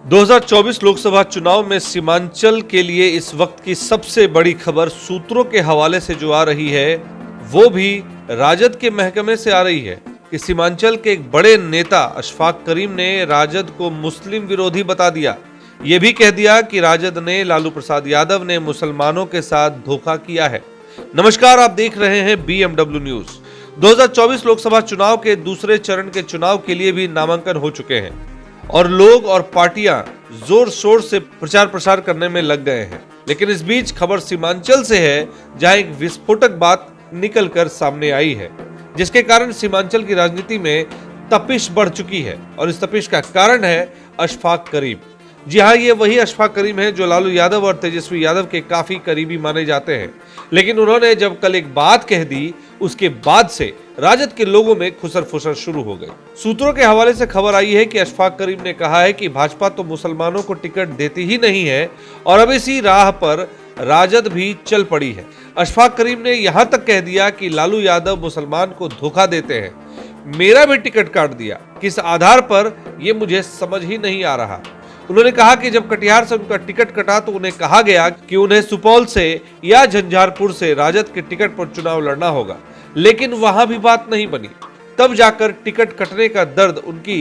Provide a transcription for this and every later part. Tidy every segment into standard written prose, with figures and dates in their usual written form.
2024 लोकसभा चुनाव में सीमांचल के लिए इस वक्त की सबसे बड़ी खबर सूत्रों के हवाले से जो आ रही है वो भी राजद के महकमे से आ रही है कि सीमांचल के एक बड़े नेता अशफाक करीम ने राजद को मुस्लिम विरोधी बता दिया। ये भी कह दिया कि राजद ने लालू प्रसाद यादव ने मुसलमानों के साथ धोखा किया है। नमस्कार, आप देख रहे हैं BMW न्यूज। 2024 लोकसभा चुनाव के दूसरे चरण के चुनाव के लिए भी नामांकन हो चुके हैं और लोग और पार्टियां जोर शोर से प्रचार प्रसार करने में लग गए हैं। लेकिन इस बीच खबर सीमांचल से है, जहां एक विस्फोटक बात निकलकर सामने आई है, जिसके कारण सीमांचल की राजनीति में तपिश बढ़ चुकी है। और इस तपिश का कारण है अशफाक करीम। जी हाँ, ये वही अशफाक करीम है जो लालू यादव और तेजस्वी यादव के काफी करीबी माने जाते हैं। लेकिन उन्होंने जब कल एक बात कह दी, उसके बाद से राजद के लोगों में खुसर फुसर शुरू हो गई। सूत्रों के हवाले से खबर आई है कि अशफाक करीम ने कहा है कि भाजपा तो मुसलमानों को टिकट देती ही नहीं है और अब इसी राह पर राजद भी चल पड़ी है। अशफाक करीम ने यहां तक कह दिया कि लालू यादव मुसलमान को धोखा देते हैं, मेरा भी टिकट काट दिया, किस आधार पर ये मुझे समझ ही नहीं आ रहा। उन्होंने कहा कि जब कटिहार से उनका टिकट कटा तो उन्हें कहा गया कि उन्हें सुपौल से या झंझारपुर से राजद के टिकट पर चुनाव लड़ना होगा, लेकिन वहां भी बात नहीं बनी। तब जाकर टिकट कटने का दर्द उनकी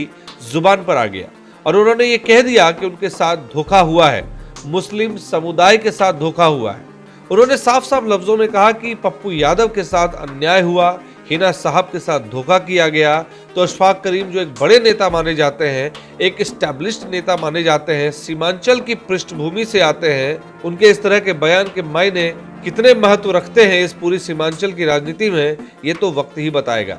जुबान पर आ गया और उन्होंने ये कह दिया कि उनके साथ धोखा हुआ है, मुस्लिम समुदाय के साथ धोखा हुआ है। उन्होंने साफ साफ लफ्जों में कहा कि पप्पू यादव के साथ अन्याय हुआ, हिना साहब के साथ धोखा किया गया। तो अशफाक करीम जो एक बड़े नेता माने जाते हैं, एक एस्टैब्लिश्ड नेता माने जाते हैं, सीमांचल की पृष्ठभूमि से आते हैं, उनके इस तरह के बयान के मायने कितने महत्व रखते हैं इस पूरी सीमांचल की राजनीति में, ये तो वक्त ही बताएगा।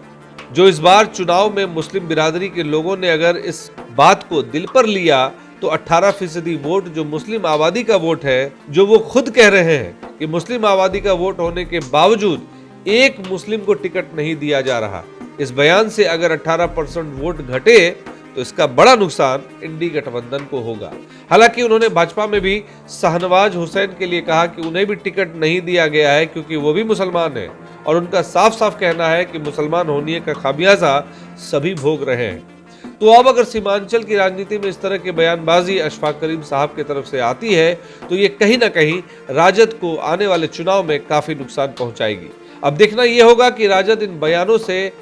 जो इस बार चुनाव में मुस्लिम बिरादरी के लोगों ने अगर इस बात को दिल पर लिया तो 18% वोट जो मुस्लिम आबादी का वोट है, जो वो खुद कह रहे हैं कि मुस्लिम आबादी का वोट होने के बावजूद एक मुस्लिम को टिकट नहीं दिया जा रहा, इस बयान से अगर 18% वोट घटे तो इसका बड़ा नुकसान इंडी गठबंधन को होगा। हालांकि उन्होंने भाजपा में भी शाहनवाज हुसैन के लिए कहा कि उन्हें भी टिकट नहीं दिया गया है क्योंकि वो भी मुसलमान हैं और उनका साफ साफ कहना है कि मुसलमान होने का खामियाजा सभी भोग रहे हैं। तो अब अगर सीमांचल की राजनीति में इस तरह की बयानबाजी अशफाक करीम साहब की तरफ से आती है तो ये कहीं ना कहीं राजद को आने वाले चुनाव में काफी नुकसान पहुंचाएगी। अब देखना यह होगा कि राजद इन बयानों से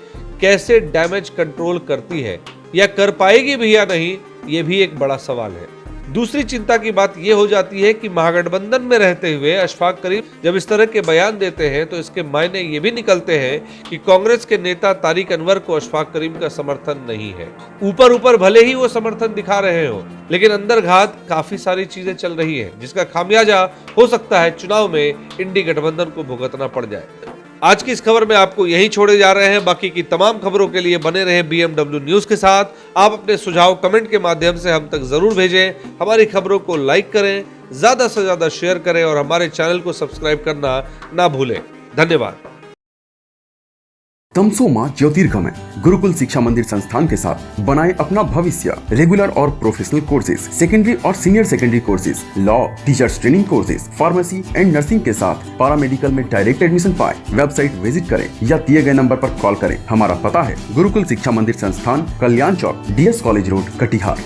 कैसे डैमेज कंट्रोल करती है या कर पाएगी भी या नहीं, ये भी एक बड़ा सवाल है। दूसरी चिंता की बात यह हो जाती है कि महागठबंधन में रहते हुए अशफाक करीम जब इस तरह के बयान देते हैं तो इसके मायने ये भी निकलते हैं कि कांग्रेस के नेता तारिक अनवर को अशफाक करीम का समर्थन नहीं है। ऊपर ऊपर भले ही वो समर्थन दिखा रहे हो, लेकिन अंदर घात काफी सारी चीजें चल रही है, जिसका खामियाजा हो सकता है चुनाव में इंडी गठबंधन को भुगतना पड़ जाए। आज की इस खबर में आपको यही छोड़े जा रहे हैं। बाकी की तमाम खबरों के लिए बने रहे BMW न्यूज के साथ। आप अपने सुझाव कमेंट के माध्यम से हम तक जरूर भेजें। हमारी खबरों को लाइक करें, ज्यादा से ज्यादा शेयर करें और हमारे चैनल को सब्सक्राइब करना ना भूलें। धन्यवाद। तमसोमा ज्योतिर्गमय गुरुकुल शिक्षा मंदिर संस्थान के साथ बनाए अपना भविष्य। रेगुलर और प्रोफेशनल कोर्सेज, सेकेंडरी और senior secondary courses, law, teachers training courses, pharmacy and nursing के साथ पैरामेडिकल में डायरेक्ट एडमिशन पाए। वेबसाइट विजिट करें या दिए गए नंबर पर कॉल करें। हमारा पता है गुरुकुल शिक्षा मंदिर संस्थान, कल्याण चौक, DS कॉलेज रोड, कटिहार।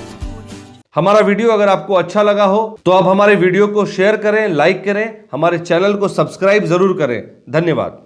हमारा वीडियो अगर आपको अच्छा लगा हो तो आप हमारे वीडियो को शेयर करें, लाइक करें, हमारे चैनल को सब्सक्राइब जरूर करें। धन्यवाद।